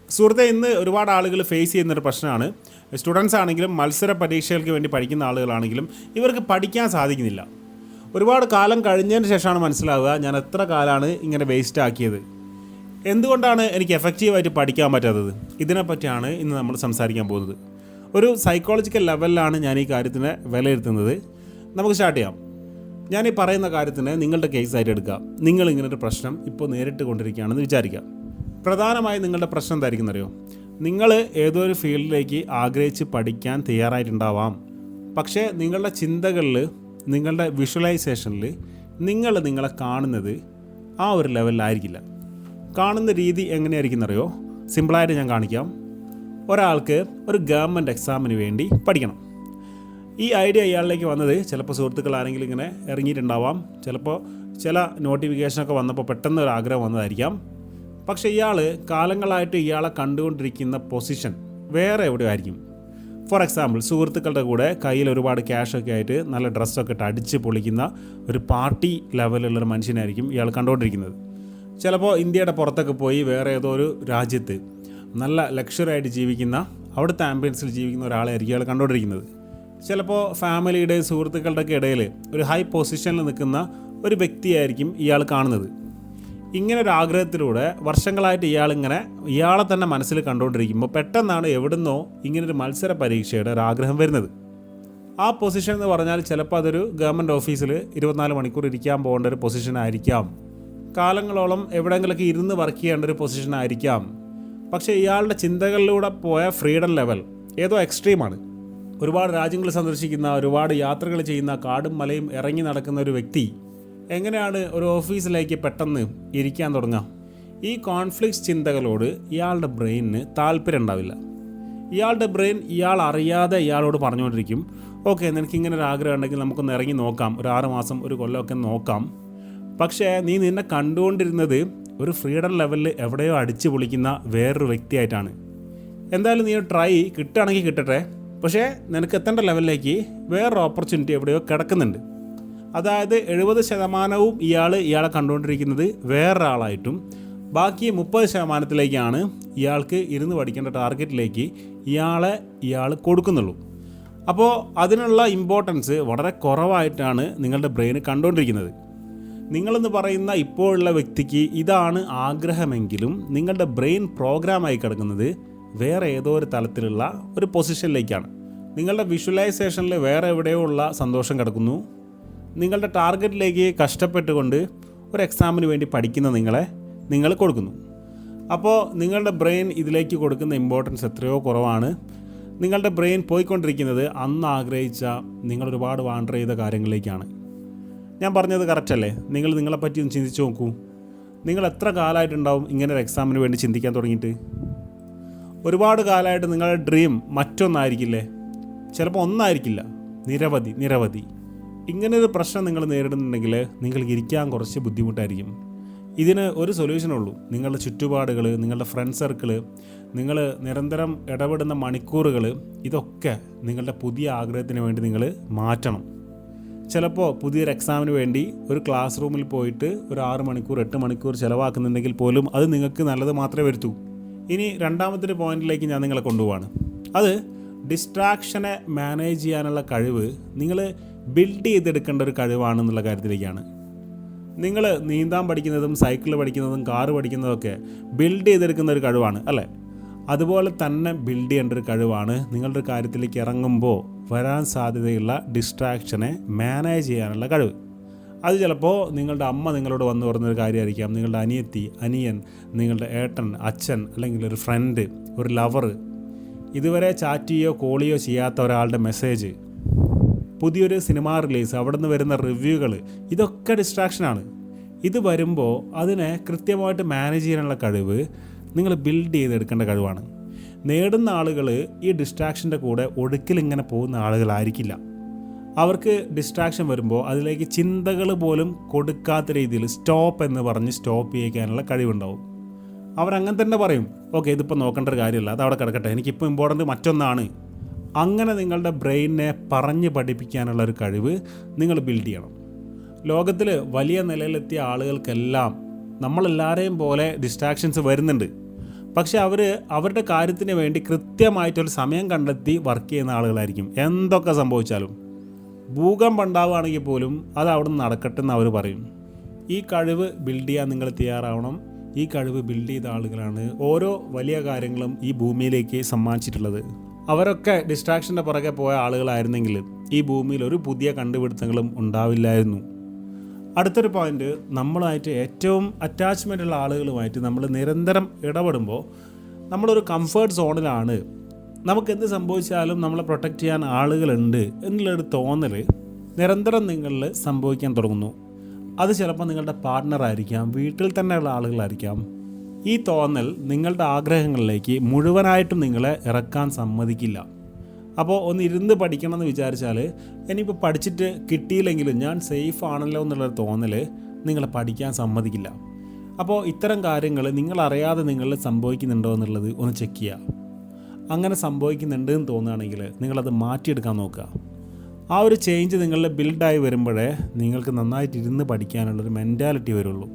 സുഹൃത്തെ, ഇന്ന് ഒരുപാട് ആളുകൾ ഫേസ് ചെയ്യുന്നൊരു പ്രശ്നമാണ്. സ്റ്റുഡൻസ് ആണെങ്കിലും മത്സര പരീക്ഷകൾക്ക് വേണ്ടി പഠിക്കുന്ന ആളുകളാണെങ്കിലും ഇവർക്ക് പഠിക്കാൻ സാധിക്കുന്നില്ല. ഒരുപാട് കാലം കഴിഞ്ഞതിന് ശേഷമാണ് മനസ്സിലാവുക ഞാൻ എത്ര കാലമാണ് ഇങ്ങനെ വേസ്റ്റ് ആക്കിയത്, എന്തുകൊണ്ടാണ് എനിക്ക് എഫക്റ്റീവായിട്ട് പഠിക്കാൻ പറ്റാത്തത്. ഇതിനെപ്പറ്റിയാണ് ഇന്ന് നമ്മൾ സംസാരിക്കാൻ പോകുന്നത്. ഒരു സൈക്കോളജിക്കൽ ലെവലിലാണ് ഞാൻ ഈ കാര്യത്തിനെ വിലയിരുത്തുന്നത്. നമുക്ക് സ്റ്റാർട്ട് ചെയ്യാം. ഞാൻ ഈ പറയുന്ന കാര്യത്തിന് നിങ്ങളുടെ കേസായിട്ട് എടുക്കുക. നിങ്ങൾ ഇങ്ങനൊരു പ്രശ്നം ഇപ്പോൾ നേരിട്ട് കൊണ്ടിരിക്കുകയാണെന്ന് വിചാരിക്കാം. പ്രധാനമായും നിങ്ങളുടെ പ്രശ്നം എന്തായിരിക്കും അറിയോ? നിങ്ങൾ ഏതോ ഒരു ഫീൽഡിലേക്ക് ആഗ്രഹിച്ച് പഠിക്കാൻ തയ്യാറായിട്ടുണ്ടാവാം. പക്ഷേ നിങ്ങളുടെ ചിന്തകളിൽ, നിങ്ങളുടെ വിഷ്വലൈസേഷനിൽ നിങ്ങളെ കാണുന്നത് ആ ഒരു ലെവലിലായിരിക്കില്ല. കാണുന്ന രീതി എങ്ങനെയായിരിക്കും എന്നറിയോ? സിമ്പിളായിട്ട് ഞാൻ കാണിക്കാം. ഒരാൾക്ക് ഒരു ഗവൺമെൻറ് എക്സാമിന് വേണ്ടി പഠിക്കണം. ഈ ഐഡിയ ഇയാളിലേക്ക് വന്നത് ചിലപ്പോൾ സുഹൃത്തുക്കൾ ആരെങ്കിലും ഇങ്ങനെ ഇറങ്ങിയിട്ടുണ്ടാവാം, ചിലപ്പോൾ ചില നോട്ടിഫിക്കേഷനൊക്കെ വന്നപ്പോൾ പെട്ടെന്ന് ഒരു ആഗ്രഹം വന്നതായിരിക്കാം. പക്ഷേ ഇയാൾ കാലങ്ങളായിട്ട് ഇയാളെ കണ്ടുകൊണ്ടിരിക്കുന്ന പൊസിഷൻ വേറെ എവിടെയോ ആയിരിക്കും. ഫോർ എക്സാമ്പിൾ, സുഹൃത്തുക്കളുടെ കൂടെ കയ്യിൽ ഒരുപാട് ക്യാഷൊക്കെ ആയിട്ട് നല്ല ഡ്രസ്സൊക്കെ ഇട്ട് അടിച്ച് പൊളിക്കുന്ന ഒരു പാർട്ടി ലെവലുള്ളൊരു മനുഷ്യനായിരിക്കും ഇയാൾ കണ്ടുകൊണ്ടിരിക്കുന്നത്. ചിലപ്പോൾ ഇന്ത്യയുടെ പുറത്തൊക്കെ പോയി വേറെ ഏതോ ഒരു രാജ്യത്ത് നല്ല ലക്ഷറി ആയിട്ട് ജീവിക്കുന്ന, അവിടുത്തെ ആംബിയൻസിൽ ജീവിക്കുന്ന ഒരാളായിരിക്കും ഇയാൾ കണ്ടുകൊണ്ടിരിക്കുന്നത്. ചിലപ്പോൾ ഫാമിലിയുടെ, സുഹൃത്തുക്കളുടെയൊക്കെ ഇടയിൽ ഒരു ഹൈ പൊസിഷനിൽ നിൽക്കുന്ന ഒരു വ്യക്തിയായിരിക്കും ഇയാൾ കാണുന്നത്. ഇങ്ങനെ ഒരു ആഗ്രഹത്തിലൂടെ വർഷങ്ങളായിട്ട് ഇയാളെ തന്നെ മനസ്സിൽ കണ്ടുകൊണ്ടിരിക്കുമ്പോൾ പെട്ടെന്നാണ് എവിടുന്നോ ഇങ്ങനൊരു മത്സര പരീക്ഷയുടെ ഒരു ആഗ്രഹം വരുന്നത്. ആ പൊസിഷൻ എന്ന് പറഞ്ഞാൽ ചിലപ്പോൾ അതൊരു ഗവൺമെൻറ് ഓഫീസിൽ 24 മണിക്കൂർ ഇരിക്കാൻ പോകേണ്ട ഒരു പൊസിഷൻ ആയിരിക്കാം. കാലങ്ങളോളം എവിടെയെങ്കിലൊക്കെ ഇരുന്ന് വർക്ക് ചെയ്യേണ്ട ഒരു പൊസിഷൻ ആയിരിക്കാം. പക്ഷേ ഇയാളുടെ ചിന്തകളിലൂടെ പോയ ഫ്രീഡം ലെവൽ ഏതോ എക്സ്ട്രീമാണ്. ഒരുപാട് രാജ്യങ്ങൾ സന്ദർശിക്കുന്ന, ഒരുപാട് യാത്രകൾ ചെയ്യുന്ന, കാടും മലയും ഇറങ്ങി നടക്കുന്ന ഒരു വ്യക്തി എങ്ങനെയാണ് ഒരു ഓഫീസിലേക്ക് പെട്ടെന്ന് ഇരിക്കാൻ തുടങ്ങുക? ഈ കോൺഫ്ലിക്റ്റ് ചിന്തകളോട് ഇയാളുടെ ബ്രെയിനിന് താല്പര്യം ഉണ്ടാവില്ല. ഇയാളുടെ ബ്രെയിൻ ഇയാൾ അറിയാതെ ഇയാളോട് പറഞ്ഞുകൊണ്ടിരിക്കും, ഓക്കെ, നിനക്കിങ്ങനെ ഒരു ആഗ്രഹം ഉണ്ടെങ്കിൽ നമുക്കൊന്ന് ഇറങ്ങി നോക്കാം, ഒരു 6 മാസം, ഒരു കൊല്ലമൊക്കെ നോക്കാം. പക്ഷേ നിന്നെ കണ്ടുകൊണ്ടിരുന്നത് ഒരു ഫ്രീഡം ലെവലിൽ എവിടെയോ അടിച്ചു പൊളിക്കുന്ന വേറൊരു വ്യക്തിയായിട്ടാണ്. എന്തായാലും നീ ട്രൈ, കിട്ടുകയാണെങ്കിൽ കിട്ടട്ടെ. പക്ഷേ നിനക്ക് എത്തേണ്ട ലെവലിലേക്ക് വേറൊരു ഓപ്പർച്യൂണിറ്റി എവിടെയോ കിടക്കുന്നുണ്ട്. അതായത് 70% ഇയാളെ കണ്ടുകൊണ്ടിരിക്കുന്നത് വേറൊരാളായിട്ടും ബാക്കി 30%ത്തിലേക്കാണ് ഇയാൾക്ക് ഇരുന്ന് പഠിക്കേണ്ട ടാർഗറ്റിലേക്ക് ഇയാൾ കൊടുക്കുന്നുള്ളൂ. അപ്പോൾ അതിനുള്ള ഇമ്പോർട്ടൻസ് വളരെ കുറവായിട്ടാണ് നിങ്ങളുടെ ബ്രെയിൻ കണ്ടുകൊണ്ടിരിക്കുന്നത്. നിങ്ങളെന്ന് പറയുന്ന ഇപ്പോഴുള്ള വ്യക്തിക്ക് ഇതാണ് ആഗ്രഹമെങ്കിലും നിങ്ങളുടെ ബ്രെയിൻ പ്രോഗ്രാമായി കിടക്കുന്നത് വേറെ ഏതോ ഒരു തലത്തിലുള്ള ഒരു പൊസിഷനിലേക്കാണ്. നിങ്ങളുടെ വിഷ്വലൈസേഷനിൽ വേറെ എവിടെയോ ഉള്ള സന്തോഷം കിടക്കുന്നു. നിങ്ങളുടെ ടാർഗറ്റിലേക്ക് കഷ്ടപ്പെട്ടുകൊണ്ട് ഒരു എക്സാമിന് വേണ്ടി പഠിക്കുന്ന നിങ്ങൾ കൊടുക്കുന്നു. അപ്പോൾ നിങ്ങളുടെ ബ്രെയിൻ ഇതിലേക്ക് കൊടുക്കുന്ന ഇമ്പോർട്ടൻസ് എത്രയോ കുറവാണ്. നിങ്ങളുടെ ബ്രെയിൻ പോയിക്കൊണ്ടിരിക്കുന്നത് അന്ന് ആഗ്രഹിച്ച, നിങ്ങളൊരുപാട് വാണ്ടർ ചെയ്ത കാര്യങ്ങളിലേക്കാണ്. ഞാൻ പറഞ്ഞത് കറക്റ്റ് അല്ലേ? നിങ്ങളെപ്പറ്റി ഒന്ന് ചിന്തിച്ച് നോക്കൂ. നിങ്ങൾ എത്ര കാലമായിട്ടുണ്ടാവും ഇങ്ങനെ ഒരു എക്സാമിന് വേണ്ടി ചിന്തിക്കാൻ തുടങ്ങിയിട്ട്? ഒരുപാട് കാലമായിട്ട് നിങ്ങളുടെ ഡ്രീം മറ്റൊന്നായിരിക്കില്ലേ? ചിലപ്പോൾ ഒന്നായിരിക്കില്ല, നിരവധി. ഇങ്ങനൊരു പ്രശ്നം നിങ്ങൾ നേരിടുന്നുണ്ടെങ്കിൽ നിങ്ങൾക്ക് ഇരിക്കാൻ കുറച്ച് ബുദ്ധിമുട്ടായിരിക്കും. ഇതിന് ഒരു സൊല്യൂഷനുള്ളൂ. നിങ്ങളുടെ ചുറ്റുപാടുകൾ, നിങ്ങളുടെ ഫ്രണ്ട് സർക്കിൾ, നിങ്ങൾ നിരന്തരം ഇടപെടുന്ന മണിക്കൂറുകൾ, ഇതൊക്കെ നിങ്ങളുടെ പുതിയ ആഗ്രഹത്തിന് വേണ്ടി നിങ്ങൾ മാറ്റണം. ചിലപ്പോൾ പുതിയൊരു എക്സാമിന് വേണ്ടി ഒരു ക്ലാസ് റൂമിൽ പോയിട്ട് ഒരു 6 മണിക്കൂർ 8 മണിക്കൂർ ചിലവാക്കുന്നുണ്ടെങ്കിൽ പോലും അത് നിങ്ങൾക്ക് നല്ലത് മാത്രമേ വരുത്തൂ. ഇനി രണ്ടാമത്തെ പോയിന്റിലേക്ക് ഞാൻ നിങ്ങളെ കൊണ്ടുപോവാണ്. അത് ഡിസ്ട്രാക്ഷനെ മാനേജ് ചെയ്യാനുള്ള കഴിവ് നിങ്ങൾ ബിൽഡ് ചെയ്തെടുക്കേണ്ട ഒരു കഴിവാണെന്നുള്ള കാര്യത്തിലേക്കാണ്. നിങ്ങൾ നീന്താൻ പഠിക്കുന്നതും സൈക്കിൾ പഠിക്കുന്നതും കാറ് പഠിക്കുന്നതൊക്കെ ബിൽഡ് ചെയ്തെടുക്കുന്ന ഒരു കഴിവാണ് അല്ലേ? അതുപോലെ തന്നെ ബിൽഡ് ചെയ്യേണ്ട ഒരു കഴിവാണ് നിങ്ങളുടെ കാര്യത്തിലേക്ക് ഇറങ്ങുമ്പോൾ വരാൻ സാധ്യതയുള്ള ഡിസ്ട്രാക്ഷനെ മാനേജ് ചെയ്യാനുള്ള കഴിവ്. അത് ചിലപ്പോൾ നിങ്ങളുടെ അമ്മ നിങ്ങളോട് വന്നു പറഞ്ഞൊരു കാര്യമായിരിക്കാം, നിങ്ങളുടെ അനിയത്തി, അനിയൻ, നിങ്ങളുടെ ഏട്ടൻ, അച്ഛൻ, അല്ലെങ്കിൽ ഒരു ഫ്രണ്ട്, ഒരു ലവർ, ഇതുവരെ ചാറ്റ് ചെയ്യോ കോൾ ചെയ്യോ ചെയ്യാത്ത ഒരാളുടെ മെസ്സേജ്, പുതിയൊരു സിനിമ റിലീസ്, അവിടെ നിന്ന് വരുന്ന റിവ്യൂകൾ, ഇതൊക്കെ ഡിസ്ട്രാക്ഷനാണ്. ഇത് വരുമ്പോൾ അതിനെ കൃത്യമായിട്ട് മാനേജ് ചെയ്യാനുള്ള കഴിവ് നിങ്ങൾ ബിൽഡ് ചെയ്തെടുക്കേണ്ട കഴിവാണ്. നേടുന്ന ആളുകൾ ഈ ഡിസ്ട്രാക്ഷൻ്റെ കൂടെ ഒടുക്കിലിങ്ങനെ പോകുന്ന ആളുകളായിരിക്കില്ല. അവർക്ക് ഡിസ്ട്രാക്ഷൻ വരുമ്പോൾ അതിലേക്ക് ചിന്തകൾ പോലും കൊടുക്കാത്ത രീതിയിൽ സ്റ്റോപ്പ് എന്ന് പറഞ്ഞ് സ്റ്റോപ്പ് ചെയ്യിക്കാനുള്ള കഴിവുണ്ടാവും. അവരങ്ങനെ തന്നെ പറയും, ഓക്കെ, ഇതിപ്പോൾ നോക്കേണ്ട ഒരു കാര്യമില്ല, അത് അവിടെ കിടക്കട്ടെ, എനിക്കിപ്പോൾ ഇമ്പോർട്ടൻറ്റ് മറ്റൊന്നാണ്. അങ്ങനെ നിങ്ങളുടെ ബ്രെയിനിനെ പറഞ്ഞ് പഠിപ്പിക്കാനുള്ള ഒരു കഴിവ് നിങ്ങൾ ബിൽഡ് ചെയ്യണം. ലോകത്തിൽ വലിയ നിലയിലെത്തിയ ആളുകൾക്കെല്ലാം നമ്മളെല്ലാവരെയും പോലെ ഡിസ്ട്രാക്ഷൻസ് വരുന്നുണ്ട്. പക്ഷെ അവരുടെ കാര്യത്തിന് വേണ്ടി കൃത്യമായിട്ടൊരു സമയം കണ്ടെത്തി വർക്ക് ചെയ്യുന്ന ആളുകളായിരിക്കും. എന്തൊക്കെ സംഭവിച്ചാലും ഭൂകമ്പം ഉണ്ടാവുകയാണെങ്കിൽ പോലും അത് അവിടെ നിന്ന് നടക്കട്ടെ എന്ന് അവർ പറയും. ഈ കഴിവ് ബിൽഡ് ചെയ്യാൻ നിങ്ങൾ തയ്യാറാവണം. ഈ കഴിവ് ബിൽഡ് ചെയ്ത ആളുകളാണ് ഓരോ വലിയ കാര്യങ്ങളും ഈ ഭൂമിയിലേക്ക് സമ്മാനിച്ചിട്ടുള്ളത്. അവരൊക്കെ ഡിസ്ട്രാക്ഷൻ്റെ പുറകെ പോയ ആളുകളായിരുന്നെങ്കിൽ ഈ ഭൂമിയിൽ ഒരു പുതിയ കണ്ടുപിടുത്തങ്ങളും ഉണ്ടാവില്ലായിരുന്നു. അടുത്തൊരു പോയിൻ്റ്, നമ്മളുമായിട്ട് ഏറ്റവും അറ്റാച്ച്മെൻ്റ് ഉള്ള ആളുകളുമായിട്ട് നമ്മൾ നിരന്തരം ഇടപെടുമ്പോൾ നമ്മളൊരു കംഫേർട്ട് സോണിലാണ്. നമുക്കെന്ത് സംഭവിച്ചാലും നമ്മളെ പ്രൊട്ടക്റ്റ് ചെയ്യാൻ ആളുകളുണ്ട് എന്നുള്ളൊരു തോന്നൽ നിരന്തരം നിങ്ങളിൽ സംഭവിക്കാൻ തുടങ്ങുന്നു. അത് ചിലപ്പോൾ നിങ്ങളുടെ പാർട്ട്ണറായിരിക്കാം, വീട്ടിൽ തന്നെയുള്ള ആളുകളായിരിക്കാം. ഈ തോന്നൽ നിങ്ങളുടെ ആഗ്രഹങ്ങളിലേക്ക് മുഴുവനായിട്ടും നിങ്ങളെ ഇറക്കാൻ സമ്മതിക്കില്ല. അപ്പോൾ ഒന്ന് ഇരുന്ന് പഠിക്കണം എന്ന് വിചാരിച്ചാൽ ഇനിയിപ്പോൾ പഠിച്ചിട്ട് കിട്ടിയില്ലെങ്കിലും ഞാൻ സേഫ് ആണല്ലോ എന്നുള്ളൊരു തോന്നൽ നിങ്ങളെ പഠിക്കാൻ സമ്മതിക്കില്ല. അപ്പോൾ ഇത്തരം കാര്യങ്ങൾ നിങ്ങളറിയാതെ നിങ്ങളിൽ സംഭവിക്കുന്നുണ്ടോ എന്നുള്ളത് ഒന്ന് ചെക്ക് ചെയ്യുക. അങ്ങനെ സംഭവിക്കുന്നുണ്ട് എന്ന് തോന്നുകയാണെങ്കിൽ നിങ്ങളത് മാറ്റിയെടുക്കാൻ നോക്കുക. ആ ഒരു ചേഞ്ച് നിങ്ങളുടെ ബിൽഡായി വരുമ്പോഴേ നിങ്ങൾക്ക് നന്നായിട്ട് ഇരുന്ന് പഠിക്കാനുള്ളൊരു മെൻറ്റാലിറ്റി വരുള്ളൂ.